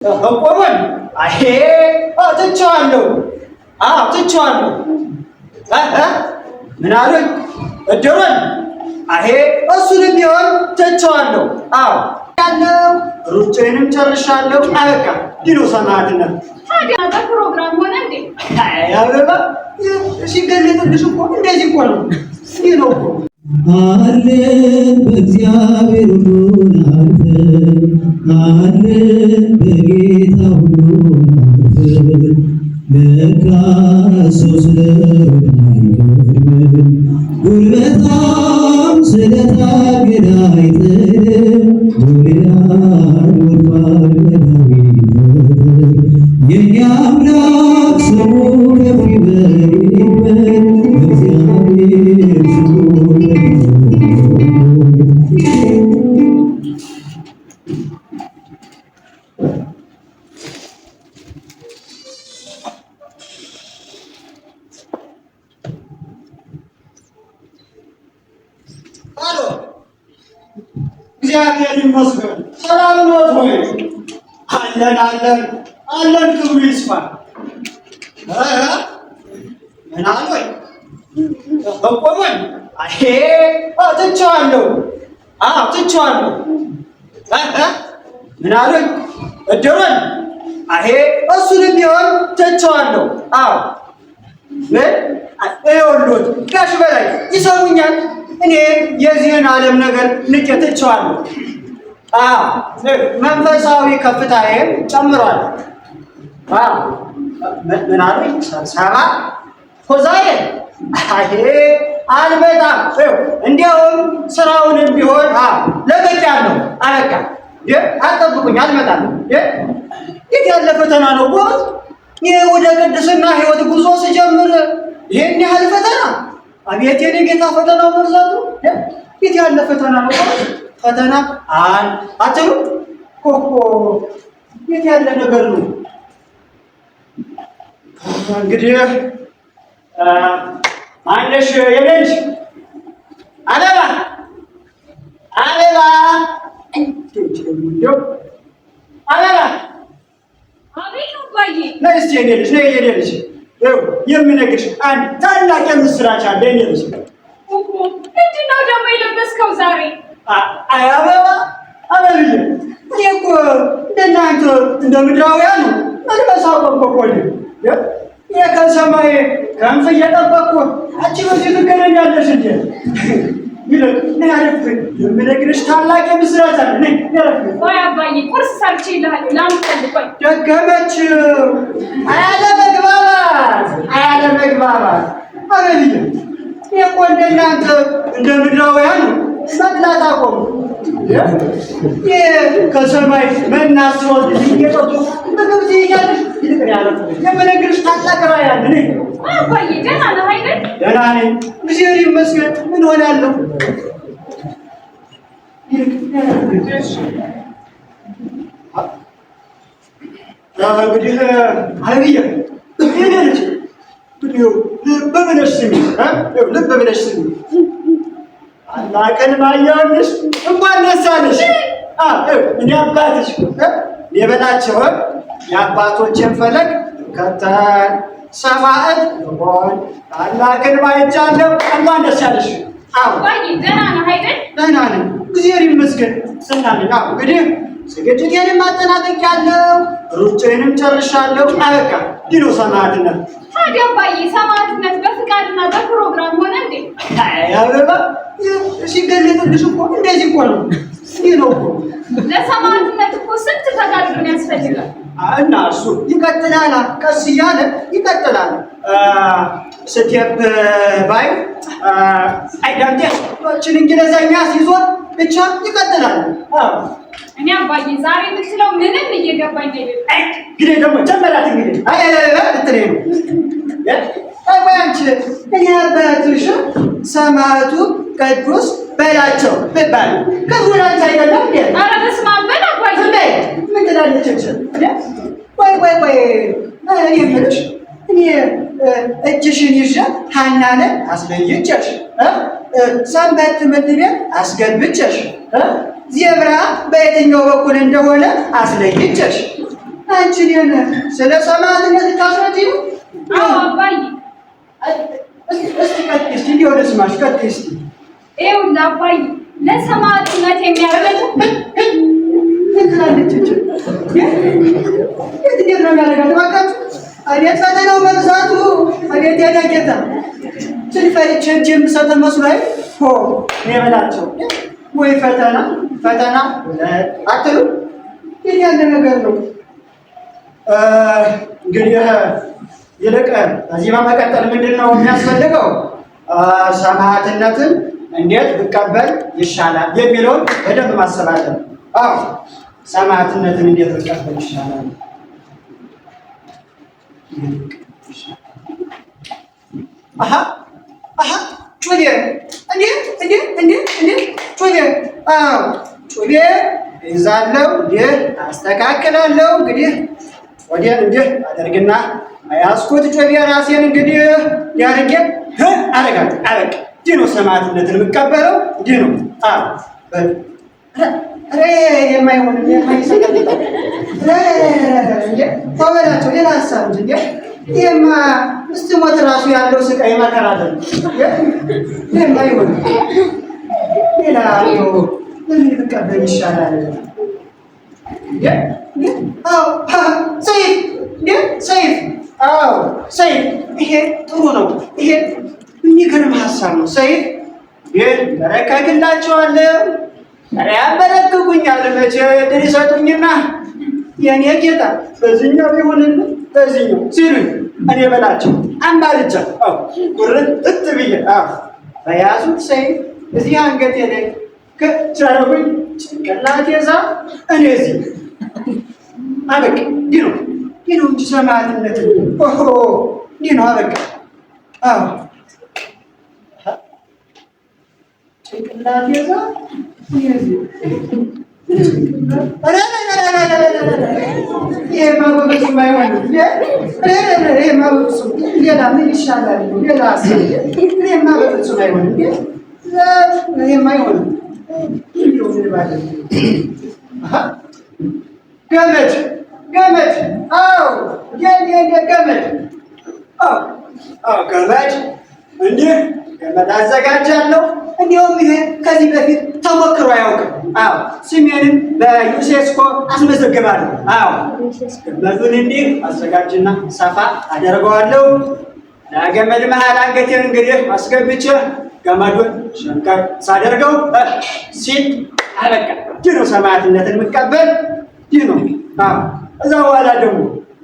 ቆመን አሄ ትቼዋለሁ። ትቼዋለሁ። ምን አሉኝ? እድሩን አሄ እሱንም ቢሆን ትቼዋለሁ። ያለው ሩጬንም ጨርሻለሁ። አበቃ ዲኖ ሰማዕትነት ታዲያ በፕሮግራም ሆነ እንዴ? አበባ ሲገለጥልሽ እኮ እንደዚህ እኮ ነው። ይህ ነው እኮ አለን በእግዚአብሔር ሁሉን አልፈን አለን በጌታ ሁሉን አልፈን ለካ ሰው ስለማይቀርብን ጉልበታም ስለታገደ አይጥልም ጎልያድ ወድቋል በዳዊት የእኛ አምላክ ስሙ ከፍ ይበል በእግዚአብሔር ስሙ እግዚአብሔር ይመስገን። ሰላም ነው ወይ? አለን አለን አለን። ክብሩ ይስፋ። ምን አሉኝ? ቆመን አሄ ትቼዋለሁ። ትቼዋለሁ። ምን አሉኝ? እድሩን አሄ እሱንም ቢሆን ትቼዋለሁ። ምን ይኸውልዎት ጋሽ በላይ ይሰሙኛል። እኔ የዚህን ዓለም ነገር ንቄ ትቼዋለሁ። መንፈሳዊ ከፍታዬም ጨምሯል። ምን አሉኝ? ሰባ ዛሬ አሄ አልበጣም። እንዲያውም ስራውንም ቢሆን ለቅቄያለሁ። አበቃ። አጠብቁኝ፣ አልመጣም። የት ያለ ፈተና ነው ጎበዝ! ይህ ወደ ቅድስና ህይወት ጉዞ ስጀምር ይሄን ያህል ፈተና! አቤት የኔ ጌታ ፈተናው መርዛቱ! የት ያለ ፈተና ነው ጎበዝ! ፈተና አትሉ ኮኮ የት ያለ ነገር ነው? እንግዲህ ማነሽ የለሽ አበባ አበባ አበባ አቤት አባዬ። ነይ እስኪ የኔ ልጅ ነይ የኔ ልጅ የምነግርሽ አንድ ታላቅ የምስራች አለ። የኔ ልጅ ምንድን ነው ደግሞ የለበስከው ዛሬ? አበባ አበብዬ እኔ እኮ እንደናንተ እንደ ምድራውያኑ መልበስ አቆምቆቆል ይሄ ከሰማይ ከንፍ እየጠበቅኩ አንቺ በዚህ ትገናኛለሽ እንዴ? ይልቅ ነይ አረፍ የምነግርሽ ታላቅ የምስራች አለ። ነይ አረፍ። ቆይ አባዬ ቁርስ ሰርቼልሃለሁ ላምጣልህ። ቆይ ደከመችው። አያለመግባባት አያለመግባባት አበብዬ እኔ እኮ እንደናንተ እንደ ምድራውያኑ መብላት አቆሙ። ከሰማይ መና ሲወርድ እየጠጡ ምግብ ትይኛለሽ። ይልቅ ያረፍ የምነግርሽ ታላቅ ራዕይ አለ። ነይ አባዬ። ደህና ነህ አይደል? ደህና ነኝ እግዚአብሔር ይመስገን። ምን ሆናለሁ? እንግዲህ አለብዬ ይሄ ልጅ ልብ ብለሽ ስሚ፣ ልብ ብለሽ ስሚ። አላቅን ማየውልሽ እንኳን ደስ አለሽ። እኔ አባትሽ የበላቸውን የአባቶችን ፈለግ ከተል ሰማዕት ሆን ታላቅን ማይቻለው እንኳን ደስ ያለሽ። አባዬ ደህና ነህ አይደል? ደህና ነኝ እግዚአብሔር ይመስገን። ስናምን እንግዲህ ዝግጅቴንም አጠናቅቄያለሁ፣ ሩጬንም ጨርሻለሁ። አበቃ ዲኖ ሰማዕትነት። ታዲያ አባዬ ሰማዕትነት በፍቃድና በፕሮግራም ሆነ እንዴ? አበባ ሲገለጥልሽ እኮ እንደዚህ እኮ ነው። ይህ ነው እኮ ለሰማዕትነት እኮ ስንት ተጋድሎ ያስፈልጋል። እና እሱ ይቀጥላል፣ ቀስ እያለ ይቀጥላል። ስቴፕ ባይ አይዳንቴችን እንግሊዘኛ ሲዞን ብቻ ይቀጥላል። እኔ አባዬ ዛሬ የምትለው ምንም እየገባኝ አይደለም። እንግዲህ ደግሞ ጀመራት እንግዲህ እንትን ነው አንቺ እኔ አባትሽ ሰማዕቱ ቅዱስ በላቸው ብባል ክብሩን አንቺ አይደለም እንዴ? ኧረ በስመ አብ በል አባዬ። ምን ትላለች? ቆይ እኔ የምልሽ እኔ እጅሽን ይዤ ሀናንን አስለይቼሽ ሰንበት ትምህርት ቤት አስገብቼሽ ዜብራ በየትኛው በኩል እንደሆነ አስለይቼሽ አንቺ እኔን ስለ ሰማዕትነት ልታስረጂኝ ነው? አዎ አባዬ። እስቲ ቀጥይ እስቲ እንዲህ ወደ ስማሽ ቀጥይ እስቲ። ይኸውልህ አባዬ ለሰማዕትነት የሚያደርገው ምን ትላለች እንጂ እንዴት ነው የሚያደርጋት? እባካችሁ አቤት ፈተናው መብዛቱ! አቤት የኔ ጌታ ስንፈሪቼ እጅ የምሰጠው መስሎኝ እኔ በላቸው ወይ ፈተና ፈተና አትሉ ይህ ያለ ነገር ነው። እንግዲህ ይልቅ በዚህ በመቀጠል ምንድን ነው የሚያስፈልገው? ሰማዕትነትን እንዴት ብቀበል ይሻላል የሚለውን በደንብ ማሰባሰብ። አዎ ሰማዕትነትን እንዴት ብቀበል ይሻላል? ጩቤ ጩቤ ጩቤ ይዛለው እንዲህ አስተካክላለሁ። እንግዲህ ወዲያ እንዲህ አደርግና ያዝኩት ጩቤ ራሴን እንግዲህ ያርጌ አረጋለሁ። አበቃ። እንዲህ ነው ሰማዕትነትን የምቀበለው። እንዲህ ነው። የማይሆን በላቸው ሌላ ሀሳብ እንጂ ይሄማ ስትሞት እራሱ ያለው ስቃይ መከራ አይደለም። የማይሆን ሌላ ምን ብቀበል ይሻላል? ሰይፍ ሰይፍ ሰይፍ ይሄ ጥሩ ነው። ይሄ የሚገርም ሀሳብ ነው። ሰይፍ በረከክላቸዋለሁ። ያበረክኩኛል መቼ ድል ይሰጡኝና የኔ ጌታ በዚህኛው ቢሆንልን በዚህኛው ሲሉኝ እኔ በላቸው አምባልቻ ቁርጥ ብዬ በያዙት ሰይፍ እዚህ አንገቴ ላይ ከቻረጉኝ ጭንቅላቴ እዛ እኔ እዚህ አበቃ። እንዲህ ነው እንጂ ሰማዕትነት እንዲህ ነው። አበቃ። ጭንቅላቴ እዛ እኔ እዚህ ይሄማ በፍጹም አይሆንም። ይሄማ በፍጹም ሌላ ምን ይሻላል? ሌላ ይሄማ በፍጹም አይሆንም። ይሄማ አይሆንም። ገመድ ገመድ ገመድ ገመድ እንዲህ ገመድ አዘጋጃለሁ። እንዲሁም ይሄ ከዚህ በፊት ተሞክሮ አያውቅም። ስሜንም በዩኔስኮ አስመዘግባለሁ። ገመዱን እንዲህ አዘጋጅና ሰፋ አደርገዋለሁ። ለገመድ መሀል አንገቴን እንግዲህ አስገብቼ ገመዱን ሸንከር ሳደርገው ሲል አበቃ። ይህ ነው ሰማዕትነትን የምቀበል። ይህ ነው። እዛ በኋላ ደግሞ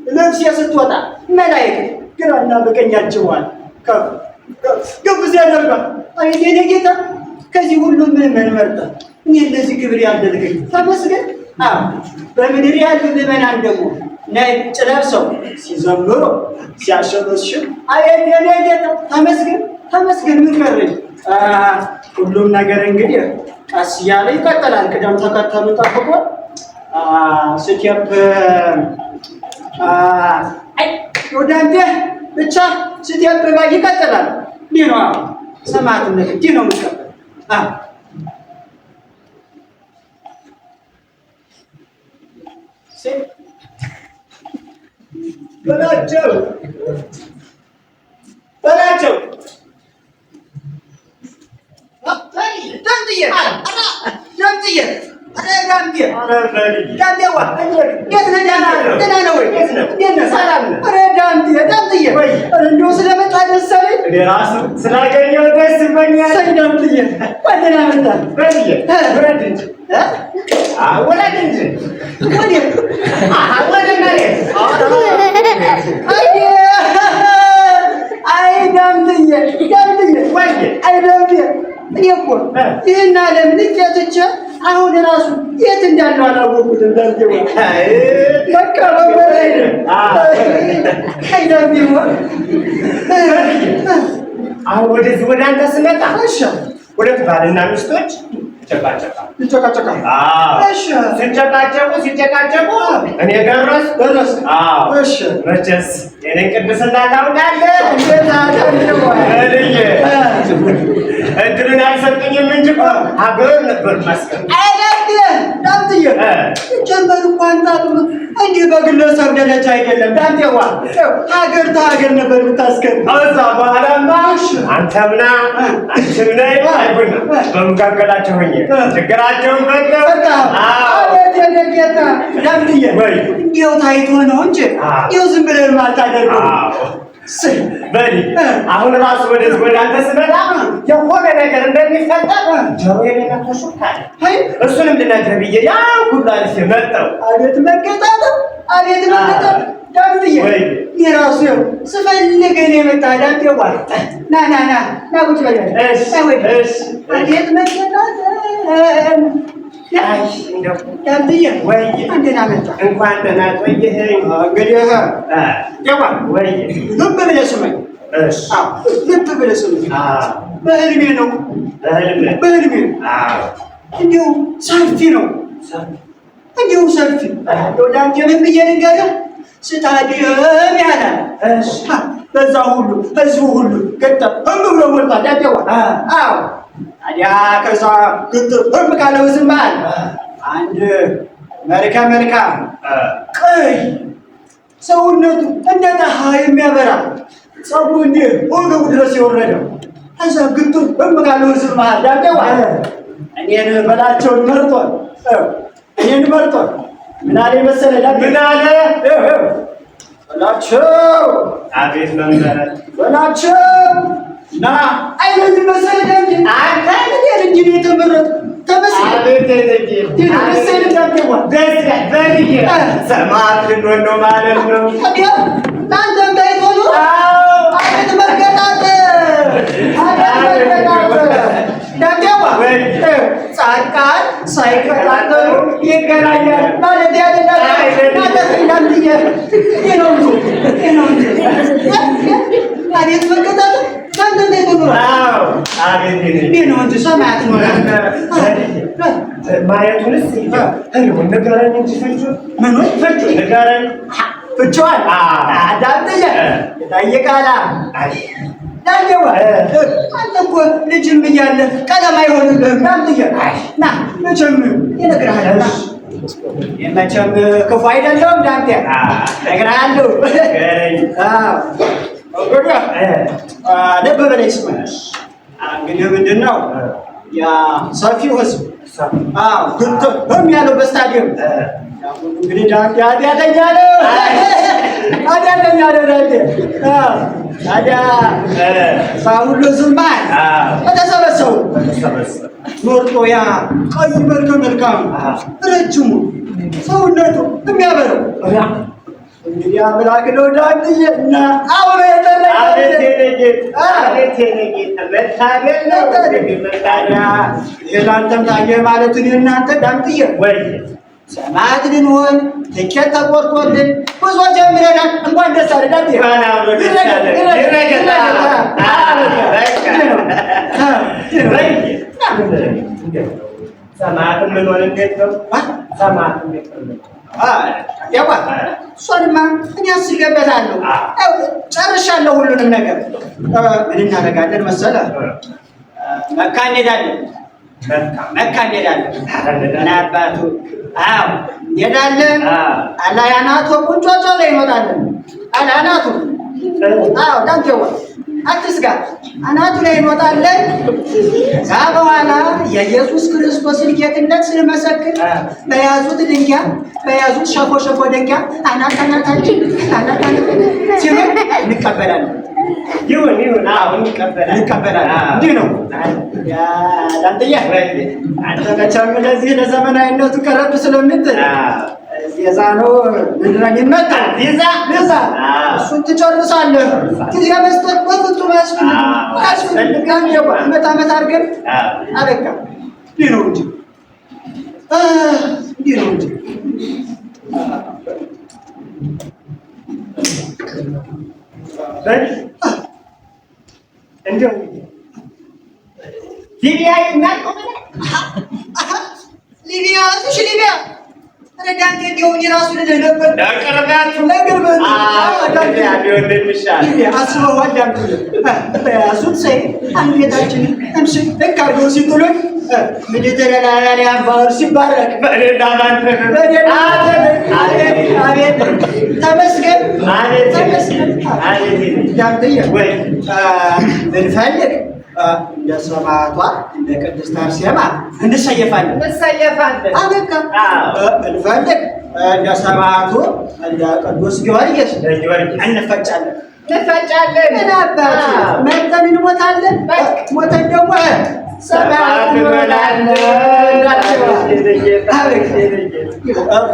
ልብሴ ስትወጣ መላእክት ግራና በቀኝ ያጅበዋል። ከፍ ሲያደርጋል። አቤት የኔ ጌታ ከዚህ ሁሉ ምን መርጠ እኔ እንደዚህ ክብር ያደረገኝ ተመስገን። በምድር ያሉ ምዕመናን ደግሞ ነጭ ለብሰው ሲዘምሩ ሲያሸበሽቡ አቤት የኔ ጌታ ተመስገን ተመስገን። ምን ቀረኝ? ሁሉም ነገር እንግዲህ ቀስ እያለ ይቀጥላል። ቅደም ተከተሉ ጠብቆ ስቴፕ ወዳንተ ብቻ ስቴፕ ባይ ይቀጥላል። ይህ ነው ሰማዕትነት። ይህ ነው የምትቀበል። በላቸው በላቸው ደምጥዬ እንደው ስለመጣ ደስ አለኝ። እራሱ ስላገኘሁ ደስ ይለኛል። ውረድ እንጂ እኔ እኮ ይህን ዓለም ንቄ ትቼ አሁን እራሱ የት እንዳለው አላወኩትም። በቃ አሁን ወደዚህ ወደ አንተ ስመጣ ሁለት ባልና ሚስቶች ይጨቃጨቃል። እሺ ሲጨቃጨቁ እኔ ደረስ። እሺ መቼስ የእኔን ቅድስና ታውቃለህ። እድሉን አልሰጡኝም እንጂ ሀገር ነበር ማስቀመጥ ዳምጥዬ ጀመር እንኳን እንዲህ በግለሰብ ደረጃ አይደለም። ዳምጤዋ ሀገር ተሀገር ነበር የምታስቀምጥ። እዛ በኋላማ አንተምና አንቺምና አይቡና በመካከላቸው ሆኜ ችግራቸውን ፈታ። ጌታ ዳምጥዬ እንዲያው ታይቶ ነው እንጂ ይኸው ዝም ብለን ማታደርገው በል አሁን ራሱ ወደዚህ ወደ አንተ ስመጣ የሆነ ነገር እንደሚፈጠር ጆሮዬን ነክቶሻል። እሱንም ልነግርህ ብዬ ያን ሁሉ አልፌ መጣሁ። አቤት መገጣጠም! ዳምጥዬ የራሱ ይኸው ስፈልግ እኔ መጣ ዳምጤዋ ና ቁጭ በል። አቤት መገጣጠም! ዳምጥዬ እንደና መጣ። እንኳን ደህና ቆየኸኝ። እንግዲህ ልብ ብለህ ስማኝ። ልብ ብለህ ስማኝ። በህልሜ ነው እንዲሁ ሰፊ ነው ሰፊ ዳምጤ ምን ብዬ ልንገርህ? ስታዲየም ያህላል በዛ ሁሉ ህዝቡ ሁሉ ገጠም ብሎ ሞልቷል። ዳምጤዋ ታዲያ ከዛ ግጥም ካለው ዝም በል አንድ መልካም ቀይ ሰውነቱ እንደ ፀሐይ የሚያበራ ፀጉሩ እንዲህ ወገቡ ድረስ የወረደው ከዛ ግጥም ካለው ዝም በል ዳምጤዋ እኔን በላቸውን መርጧል። ምን አለ መሰለህ ዳምጤ? ምን አለ በላቸው? አቤት መምህር በላቸው ና አይነት መሰለህ ዳምጤ? አንተ እንዴ የተመረጥ ተመስገን። አቤት ዳምጤዋ በልዬ ሰማዕት ልንሆን ነው ማለት ነው። ታዲያ ለአንተም ታይቶ ነው? አቤት መገጣጠም! ዳምጤዋ ጻድቃን ሳይቀጣጠሉ ይገናኛል ማለት ያደላል ማለት ዳምጥዬ ነው እንጂ አቤት መገጣጠም! ለአንተም ታይቶ ነው? ነው እንጂ ሰማያት ነው ማየቱንስ ንገረኝ እንጂ ምኑን ንገረኝ። ፍቼዋል። ዳምጥዬ ይጠይቃል። ዳምጤዋ አንተ እኮ ልጅም እያለ ቀለም አይሆንልህም። ዳምጥዬ ና መቼም ይነግርሃል። መቼም ክፉ አይደለሁም ዳምጤ እነግርሃለሁ። ልብ በለኝ ስማኝ። እንግዲህ ምንድን ነው ያ ሰፊው ህዝብ ግጥም ያለው በስታዲየም እንግዲህ ዳምጤ ኃጢአተኛ ነው ታዲያ ሁሉ ዝም አለ። ተሰበሰቡ ኖርጦ ያ ቀይ መልካም ረጅሙ ሰውነቱ የሚያበረው እንግዲህ አምላክ ነው ዳምጥዬ እና አሁን የላንተም ታየ ማለት እኔ እናንተ ዳምጥዬ ሰማዕት ልንሆን ትኬት ተቆርጦልን ጉዞ ጀምረናል። እንኳን ደስ አለህ ዳምጤ። ሰማዕትን ምንሆን እንዴት ነው? ሰማዕት እንዴት ነው? እሷንማ እኔ አስቤበታለሁ። ጨርሻለሁ ሁሉንም ነገር። ምን እናደርጋለን መሰለህ? መካ እንሄዳለን። ምን አባቱ እንሄዳለን። አላያናቱ ቁንጮጮ ላይ እንወጣለን። አላያናቱ ዳምጤዋ አትስጋ፣ አናቱ ላይ እንወጣለን። ከዛ በኋላ የኢየሱስ ክርስቶስን ጌትነት ስንመሰክር በያዙት ድንጋይ በያዙት ሸፎ ድንጋይ አናታችን ሲሆን እንቀበላለን። ይሁን አሁን እንቀበላለን። እንዲህ ነው ዳምጥዬ። አንተ መቼም ለዚህ ለዘመናዊነቱ ቀረብ ስለምትል ዜዛ ነው ምንድን ነው የሚመጣው? ዜዛ እሱን ትጨርሳለህ። ጊዜ መስጠት በፍጹም አያስፈልግም። ዓመት አድርገን አበቃ። እንዲህ ነው እንጂ እንደው ሊቢያ እሺ ሊቢያ ረዳንቴ ዲሆን ይራሱ ለነበር ለቅርባችሁ ለቅርበት ያ ቢሆን ይሻል አስበው አዳምጡ ያሱት ሰይ አንገታችን እምሽ ተካርጎ ሲጥሉን ምድተላላላ ያባር ሲባረክ በሌላ ባንተ አቤት ተመስገን አቤት ተመስገን አቤት ዳምጥዬ ወይ እንፈልግ እንደ ሰማዕቷ እንደ ቅድስት አርሴማ እንሰየፋለን አበቃ እንፈልግ እንደ ሰማዕቱ እንደ ቅዱስ ጊዮርጊስ እንፈጫለን ምን አባት መጠን እንሞታለን ሞተን ደግሞ ሰማዕት እንሆናለን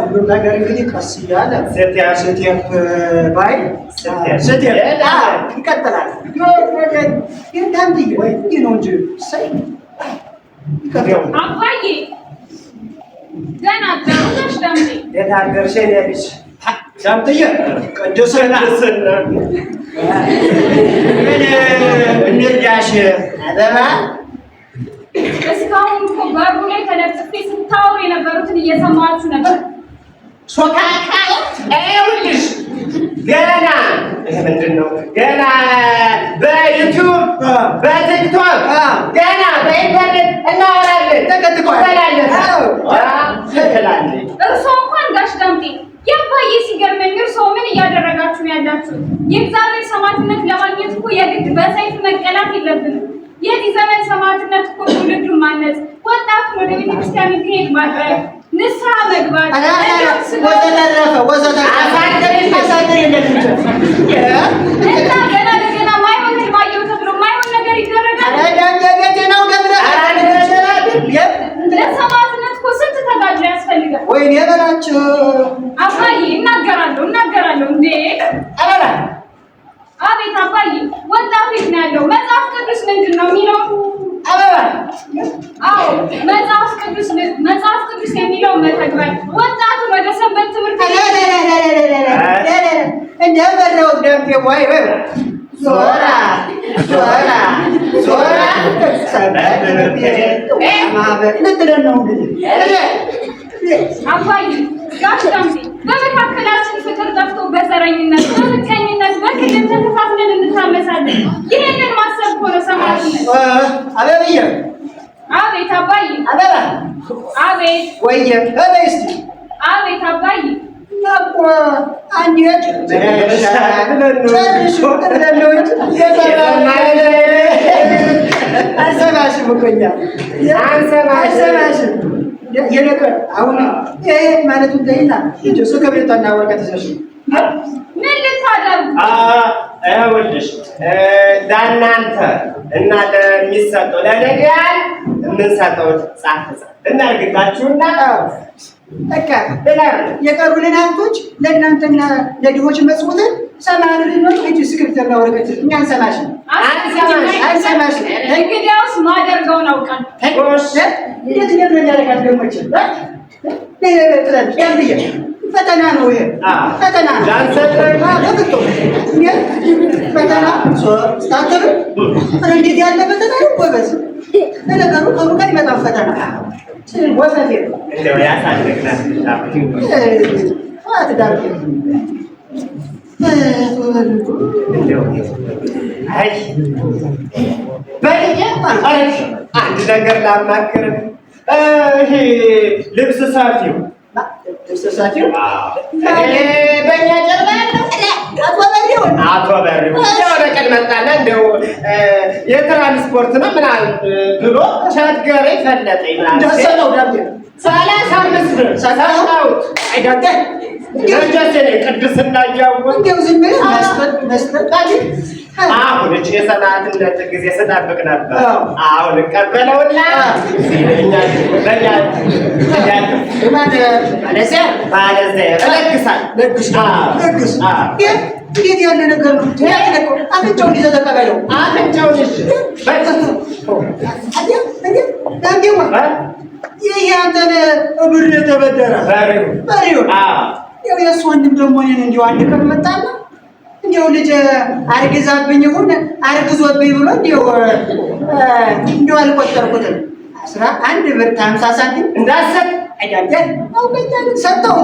ሁሉም ነገር እንግዲህ ቀስ እያለ ስቴፕ ባይ ስቴፕ ይቀጥላል ይህ ነው እንጂ አባዬ ገና ደውለሽ ዳምጤ የታገርሽ ልጅ ዳምጥዬ ቅዱስና እንርዳሽ አበባ እስካሁን እኮ በሩ ላይ ተለጥፌ ስታወሩ የነበሩትን እየሰማችሁ ነበር። ሶካካ ይኸውልሽ ገና ይሄ ምንድን ነው? ገና በዩቲዩብ በቲክቶክ ገና በኢንተርኔት እናወራለን። ትላለች እርስዎ እንኳን ጋሽ ዳምጤ የአባዬ ሲገርመኝ እርስዎ ምን እያደረጋችሁ ነው ያላችሁት? የእግዚአብሔር ሰማዕትነት ለማግኘት እኮ የግድ በሰይፍ መቀላት የለብንም። የዚህ ዘመን ሰማዕትነት እኮ ትውልዱን ማነጽ፣ ወጣቱን ወደ ቤተክርስቲያን እንዲሄድ ማድረግ፣ ንስሐ መግባት እና ገና ለገና ማይሆን ህልማየው ተብሎ ማይሆን ነገር ይደረጋል። ለሰማዕትነት እኮ ስንት ተጋድሎ ያስፈልጋል። ወይኔ በላቸው አባዬ እናገራለሁ እንዴ! አቤት አባዬ፣ ወጣቱ የት ነው ያለው? መጽሐፍ ቅዱስ ምንድን ነው የሚለው? አበባ አዎ መጽሐፍ ቅዱስ የሚለው መተግበር ወጣቱን ወደ ሰንበት ትምህርት እንደበለው ደምቴ ወይ ዞራ አባዬ ጋሽ ዳምጤ በመካከላችን ፍቅር ጠፍቶ በዘረኝነት በምቀኝነት በክልል ተከፋፍለን እንታመሳለን። ይሄንን ማሰብ እኮ ነው ሰማዕትነት። አበብዬ አቤት አባዬ አበባ አቤት ወይዬ እስቲ አቤት አባዬ እኮ አንዴት አንሰማሽም እኮ እኛ አንሰማሽም የነገር አሁን ይሄ ማለቱ እንደይና እሱ ከቤቷና ወረቀት ይዘሽ ምን ልታደርጉ? ይኸውልሽ ለእናንተ እና ለሚሰጠው ለነገያን የምንሰጠው ጻፍ እናድርግላችሁና በቃ የቀሩልን ሀብቶች ለእናንተና ለድሆች መጽውትን ሰማን ልኖች እጅ ስክሪፕተርና ወረቀት እኛ አንሰማሽም። እንግዲያውስ ማደርገውን አውቃለሁ። እንዴት እንደሚያደርጋት ደሞች ፈተና ነው። ይሄ ፈተና ነው። ፈተና ስታተር እንዴት ያለ ፈተና ነው ጎበዝ። ለነገሩ ከሩቅ አይመጣም ፈተና ወሰቴ እንደው ያሳደግናት አንድ ነገር ላማክር። ይሄ ልብስ ሰፊው በእኛ ጀርባ ያለው አቶ በሪው የሆነ ቀን መጣና እንደው የትራንስፖርት ነው ምናምን ብሎ ቸገሬ ፈለጠኝ ምናምን 35 ብር ሰጣሁት። አይዳደ ቅድስና እያወቅሁ እንደው ዝም ብለህ መስጠት አሁን እቺ የሰማዕትነት ጊዜ ስጠብቅ ነበር። አሁን እቀበለውና እንዴት ያለ ነገር ነው? አፍንጫውን ይዘህ ተቀበለው። አፍንጫውን ይህ አንተን ብር የተበደረ በሬው የእሱ ወንድም ደግሞ እኔን እንዲሁ አንድ ቀን መጣና እንዲያው ልጅ አርግዛብኝ ይሁን አርግዞብኝ ብሎ እንዲያው አልቆጠርኩትም 11 ብር ከ50 ሳንቲም እንዳሰብ አይዳንተ አውቀኛል ሰጠው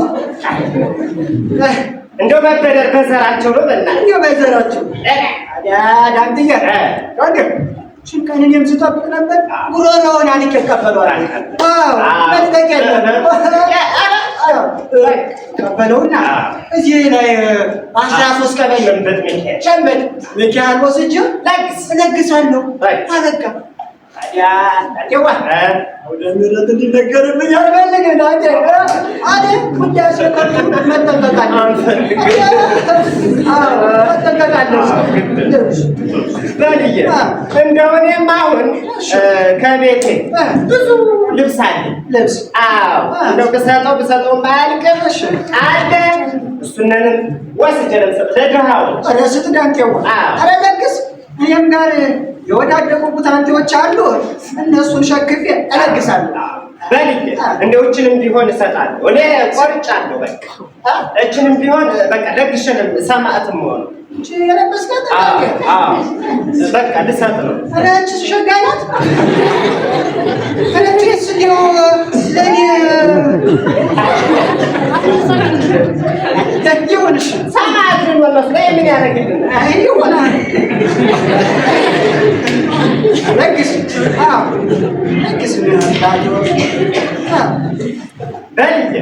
እንደው መበደር በዘራቸው ነው በእናትህ እንደው በዘራቸው ዳንትዬ ሽንቀንን የምስጠብቅ ነበር ጉሮሮውን አንቄ ቀበለዋል። መጥቀቅ የለም ቀበለውና እዚህ ላይ 13 ቀበሌ ሸንበት ሚካኤል ወስጄ እለግሳለሁ። አበቃ ታዲያ ወደ ምሕረት እንዲነገርብኝ አልፈልግም። አይደል ጉዳይ ስለከቱ መጠንቀቃለሁ። በልዬ እንደው እኔም አሁን ከቤቴ ብዙ ልብስ አለ። ልብስ እንደው ብሰጠው ማያልቅም አለ። እሱንም ወስጄ ለድሃዎች ስጥ ዳንቴዋ ኧረ ለግስ እኔም ጋር የወዳደቁ ቡታንቴዎች አሉ። እነሱን ሸክፌ እለግሳለሁ። በልዬ እንደው እችንም ቢሆን እሰጣለሁ። እኔ ቆርጫለሁ። በቃ እችንም ቢሆን በቃ ለግሼንም ሰማዕትም ሆነ የለበስካት በቃ ልሰጥ ነው። አንቺ ሸጋ ናት። አንቺስ እንደው ለኔ ይሁንሽ ሰማዕትን ወለስ ላይ ምን ያደርግልን? አይ ይሆናል ለግስ ለግስ በልዬ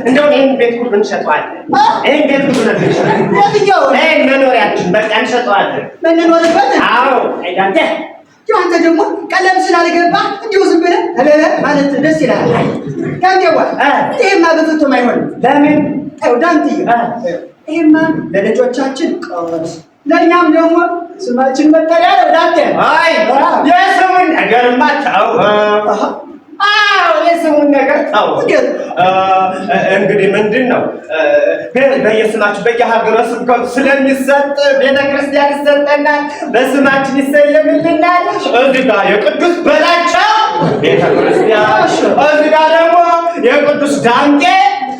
እንደው ይሄን ቤት ሁሉ እንሸጠዋለን። ይሄን ቤት ሁሉ እንሸጠዋለን። ይሄን መኖሪያችን በቃ እንሸጠዋለን። ምንኖርበት? አዎ አይዳንተ አንተ ደግሞ ቀለም ስላልገባ እንዲሁ ዝም ብለህ ማለት ደስ ይላል። ዳንቴዋ ይሄማ በፍጹም አይሆንም። ለምን? ዳንቴ ይሄማ ለልጆቻችን ቀወስ ለእኛም ደግሞ ስማችን መጠሪያ ነው። ዳንቴ አይ የስሙን ነገርማ ተው። የስሙን ነገር ተው። እንግዲህ ምንድን ነው በየስማችን በየሀገረ ስብከቱ ስለሚሰጥ ቤተክርስቲያን ይሰጠናል፣ በስማችን ይሰየምልናል። እዚህ ጋር የቅዱስ በላቸው ቤተክርስቲያን፣ እዚህ ጋር ደግሞ የቅዱስ ዳንቴ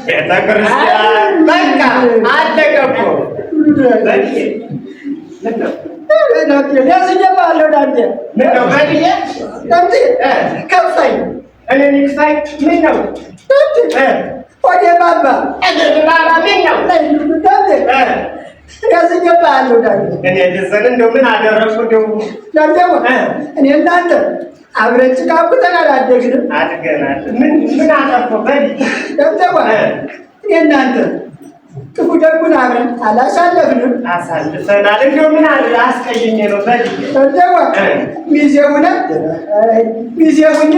ቤተክርስቲያን። በቃ አለቀ እኮ። ያዝኛባለሁ ዳንቴ ዳንቴ ከፋኝ። እኔ ክፋይ ምን ነው ወደ ባባ ምን ነው ያዝኛባለሁ ዳንቴ እኔ ልዘን እንደው ምን አደረኩ? እንደው ዳንቴዋ እኔ እናንተ አብረን ጭቃ አብኩተናል። አደግንም አድገናል። ምን አጠፋሁ? በል ዳንቴዋ እኔ እናንተ ክፉ ደጉን አብረን አላሳለፍንም? አሳልፈናል። እንደው ምን አስቀይሜ ነው? በል ዳንቴዋ ሚዜ ሁነህ ሚዜ ሁኜ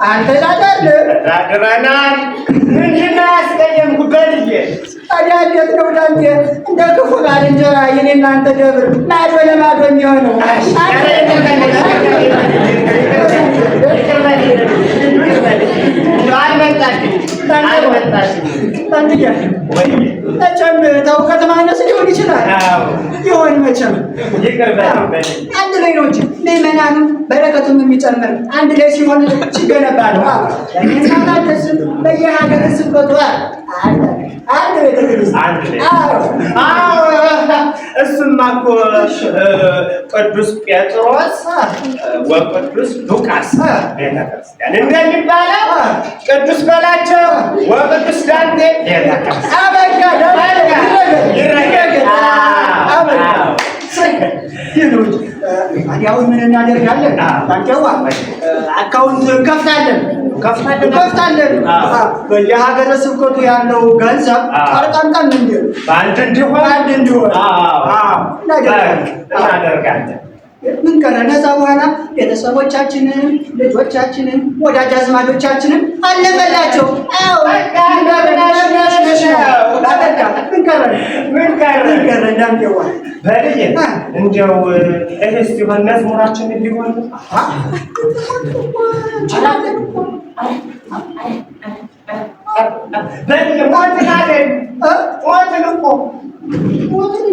አንተ ተዳድረናል። ምንድን ነው ያስቀየምኩ? በልዬ ታዲያ እንዴት ነው ዳንቴ እንደ ክፉ ባልንጀራ የኔ እናንተ ደብር ማዶ ለማዶ የሚሆነው? መቼም ተውከት ማነስ ሊሆን ይችላል። ይሆን መቼም አንድ ላይ ነው እንጂ ምዕመናኑም በረከቱም የሚጨምር አንድ ላይ ሲሆን ሲገነባ ነው። ለሚሳናደስም በየሀገር ስብከቱ አንድ እሱማ እኮ ቅዱስ ጴጥሮስ ወቅዱስ ሉቃስ ቤተክርስቲያን እንደሚባለው ቅዱስ በላቸው ወቅዱስ ዳንቴ አሁን ምን እናደርጋለን? ታውቂዋ አካውንት ከፍታለን። በየሀገረ ስብከቱ ያለው ገንዘብ ጠርቀምቀም በአንድ እንዲሆን እናደርጋለን። ምን ቀረ? ከዛ በኋላ ቤተሰቦቻችንን፣ ልጆቻችንን፣ ወዳጅ አዝማዶቻችንን አለፈላቸው። ምን ቀረ? ዳንቴዋ በልዬ እንደው እህስ ሲሆን መዝሙራችን እንዲሆን በልዬ ሞትን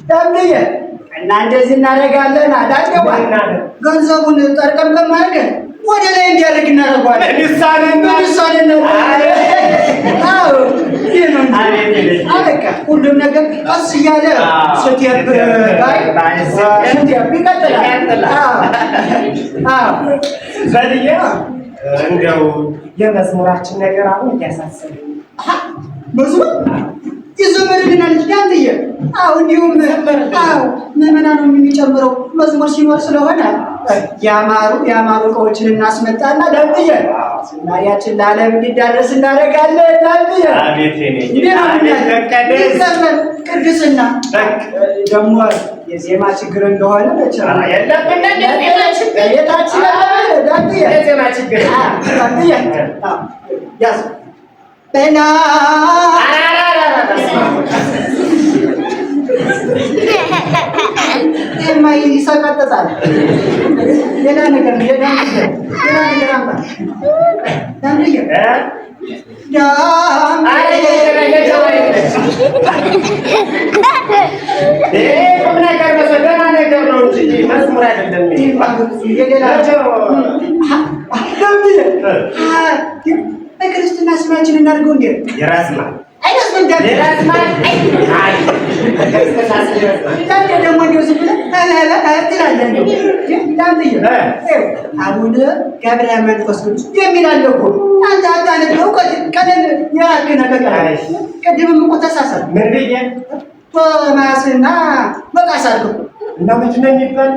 ዳንቴዬ እና እንደዚህ እናደርጋለን። ዳንቴዋ ገንዘቡን ጠርቀምቀም አድርገን ወደ ላይ እንዲያደርግ እናደርገዋለን። ሁሉም ነገር ቀስ እያለ ስትሄድ ይቀጥላል። ዘልዬ እንደው የመዝሙራችን ነገር አሁን እያሳሰበኝ መዝሙር ይዘመርልናል ዳንትዬ። እንዲሁም ምዕመናን ነው የሚጨምረው መዝሙር ሲኖር ስለሆነ ያማሩ እቃዎችን እናስመጣና ዳንትዬ ዝማሬያችን ለዓለም እንዲዳረስ እናደርጋለን። ዳንትዬ ቅድስና ደግሞ የዜማ ችግር እንደሆነ ያዝ በና ይሰቀጥጣል። ሌላ ነገር ክርስትና ስማችን እናድርገው እንዴ? የራስማል ደግሞ እንዲሁ ዝም ብለህ አቡነ ገብርኤል መንፈስ ቅዱስ የሚል አለ እኮ። አንተ አታነግረው ቀለል የራስህ ነገር ቅድምም እኮ ተሳሳት። ምን ብዬ ቶማስና መቃስ አልኩ እና ምንድን ነው የሚባል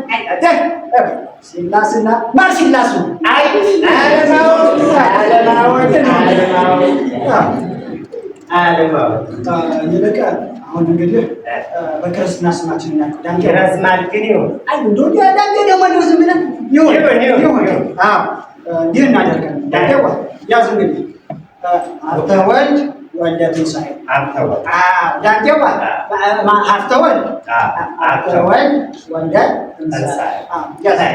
ሲላስና ማርሲላሱ ይልቅ አሁን እንግዲህ በክርስትና ስማችን እናስማል ግን ይሁን ዳንቴ ደግሞ እንደው ዝም ብለን ይሁን እንዲህ እናደርጋለን። ዳንቴዋ ያዝ እንግዲህ ሀብተ ወልድ ወልደ ትንሣኤ ዳንቴዋ ሀብተ ወልድ ወልደ ትንሣኤ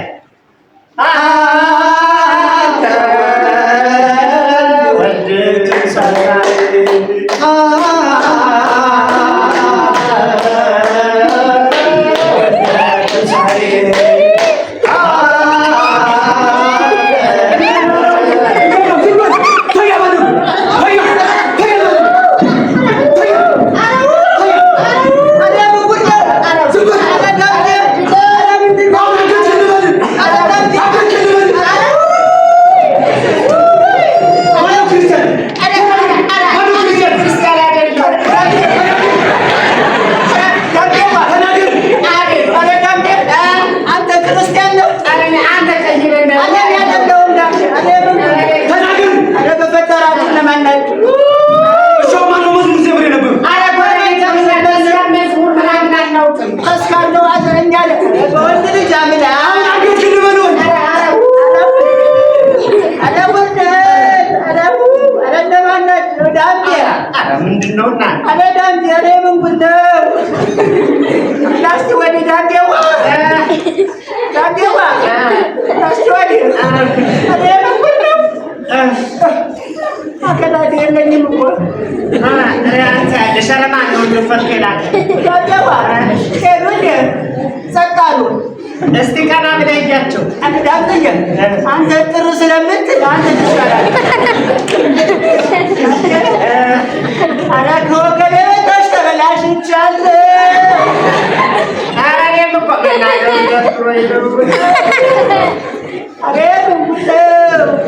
እስቲ ቀና ብለያቸው አንተ ጥሩ ስለምትል አንተ ትሻላለህ። ኧረ ከወገቤ በታች ተበላሽቻለሁ። ኧረ እኔም እኮ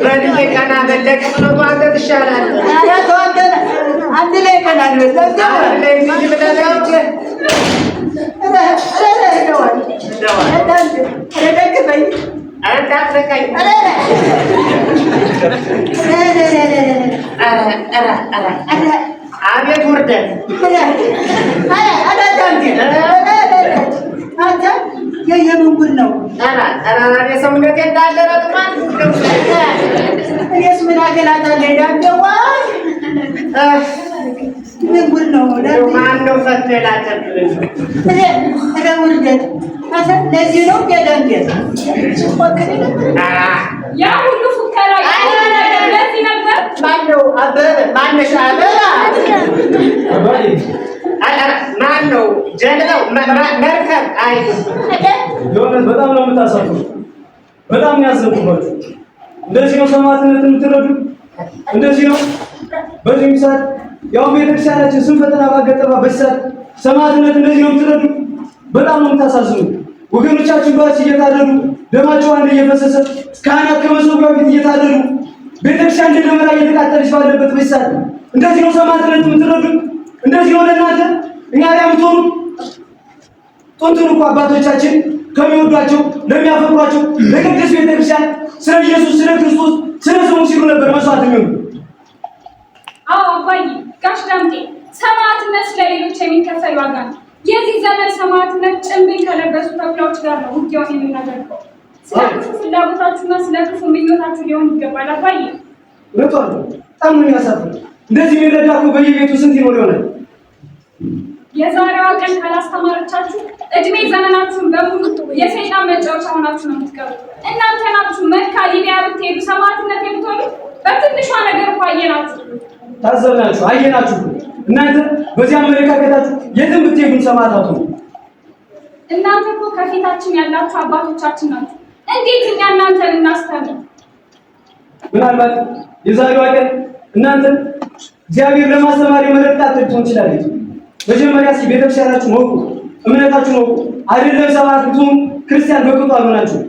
በልዬ ቀና በለቅ ብሎ አንተ ትሻላለህ። ኧረ ተው አንተ አንድ ላይ ቀና አቤት ውርደት የምን ጉድ ነው? ሰውነቴ እንዳለ ረጥማል። እኔስ ምን አገላታለሁ? ዳንዴዋ ምን ጉድ ነው? ማነው ፈቶ የላከብኝ? ውርደት ለዚህ ነው ዳንዴ ያ ሁሉ ፉከራ ለዚህ ነበር። ማነው አበበ? ማነሽ አበባ? ማነው ጀልባው? መርከብ? አይ የሆነት በጣም ነው የምታሳፍሩ። በጣም ያዘንኩባችሁ። እንደዚህ ነው ሰማዕትነት የምትረዱ? እንደዚህ ነው? በዚህ ሰዓት ያው ቤተክርስቲያናችን ስንፈተና ባገጠባ በሰዓት ሰማዕትነት እንደዚህ ነው የምትረዱ? በጣም ነው የምታሳዝኑ። ወገኖቻችን ባስ እየታረዱ ደማቸው አንድ እየፈሰሰ ካህናት ከመሰዊያው ፊት እየታረዱ ቤተክርስቲያን እንደ ደመራ እየተቃጠለች ባለበት በሳት እንደዚህ ነው ሰማዕትነት የምትረዱ? እንደዚህ ነው ለእናንተ እኛ ላይ የምትሆኑ? ጥንቱን እኮ አባቶቻችን ከሚወዷቸው ለሚያፈቅሯቸው ለቅድስት ቤተክርስቲያን ስለ ኢየሱስ ስለ ክርስቶስ ስለ ስሙ ሲሉ ነበር መስዋዕት የሚሆኑ። አዎ አባዬ፣ ጋሽ ዳምጤ ሰማዕትነት ስለሌሎች የሚከፈል ዋጋ ነው። የዚህ ዘመን ሰማዕትነት ጭንብል ከለበሱ ተኩላዎች ጋር ነው ውጊያውን የምናደርገው። ስለ ክፉ ፍላጎታችሁና ስለ ክፉ ምኞታችሁ ሊሆን ይገባል አባዬ። በጣም በጣም ነው የሚያሳፍር። እንደዚህ የሚረዳ እኮ በየቤቱ ስንት ይኖር ይሆናል? የዛሬዋ ቀን ካላስተማረቻችሁ እድሜ ዘመናችሁን በሙሉ የሰይጣን መጫወቻ ሆናችሁ ነው የምትቀሩት። እናንተ ናችሁ መካ ሊቢያ ብትሄዱ ሰማዕትነት የምትሆኑ። በትንሿ ነገር እኮ አየናችሁ፣ ታዘብናችሁ፣ አየናችሁ። እናንተ በዚህ አመለካከታችሁ የትም ብትሄዱ ሰማዕታት ነው። እናንተ እኮ ከፊታችን ያላችሁ አባቶቻችን ናችሁ። እንዴት እኛ እናንተን እናስተምር? ምናልባት የዛሬዋ ቀን እናንተ እግዚአብሔር ለማስተማር የመረጣት ልትሆን ትችላለች። መጀመሪያ ቤተክርስቲያናችሁ ወቁ፣ እምነታችሁ ወቁ። አይደለም ሰማዕት ብትሆኑ ክርስቲያን በቅጡ አልሆናችሁ።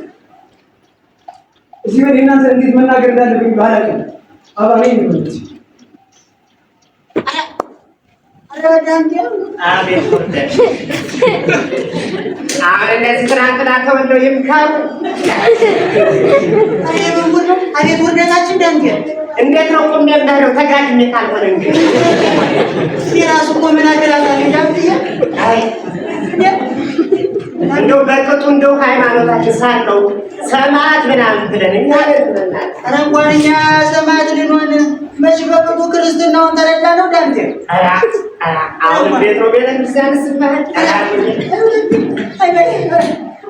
እዚህ ወደ እናንተ እንዴት መናገር እንዳለብኝ ባላውቅም አባኔ ይመልስ። አቤት ወደ እነዚህ ትናንትና ተወልደው የሚካሩ አቤት ወደታችን ዳንቴ እንዴት ነው ቆም ያለው ተጋድሜ ካልሆነ እንግዲህ የራሱ እኮ ምን አገራታል ዳንቴ። አይ እንደው በቅጡ እንደው ሃይማኖታችን ሳለው ሰማዕት ምናምን ብለን እኛ ለምናል አረንጓኛ ሰማዕት ልንሆን መች በቅጡ ክርስትናውን ተረዳ ነው ዳንቴ። አሁን እንዴት ነው ቤተክርስቲያን ስባል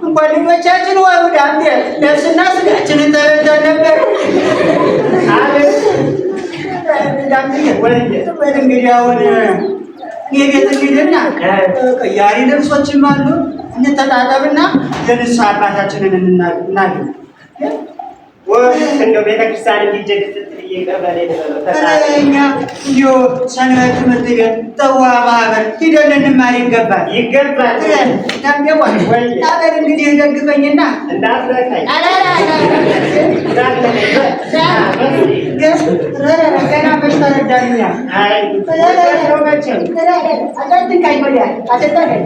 እንኳን ልጆቻችን ወሩ ዳንቴ ነፍስና ስጋችንን ተረድተን ነበር። እንግዲህ አሁን የቤት እንግዲህና ቀያሪ ልብሶችም አሉ። እንተጣጠብና የንስሐ አባታችንን እናግኝ። እንደው ቤተክርስቲያን እንዲጀግፍ እየቀበለ እኛ እንዲሁ ሰንበት ትምህርት ቤት ጠዋ ማህበር ሂደን እንማር ይገባል ይገባል። ታምገባል ታበር እንግዲህ ደግፈኝና እንዳትረካኝ ገና መች ተረዳኛ። አታትንካኝ ወዲያ አትጠቀኝ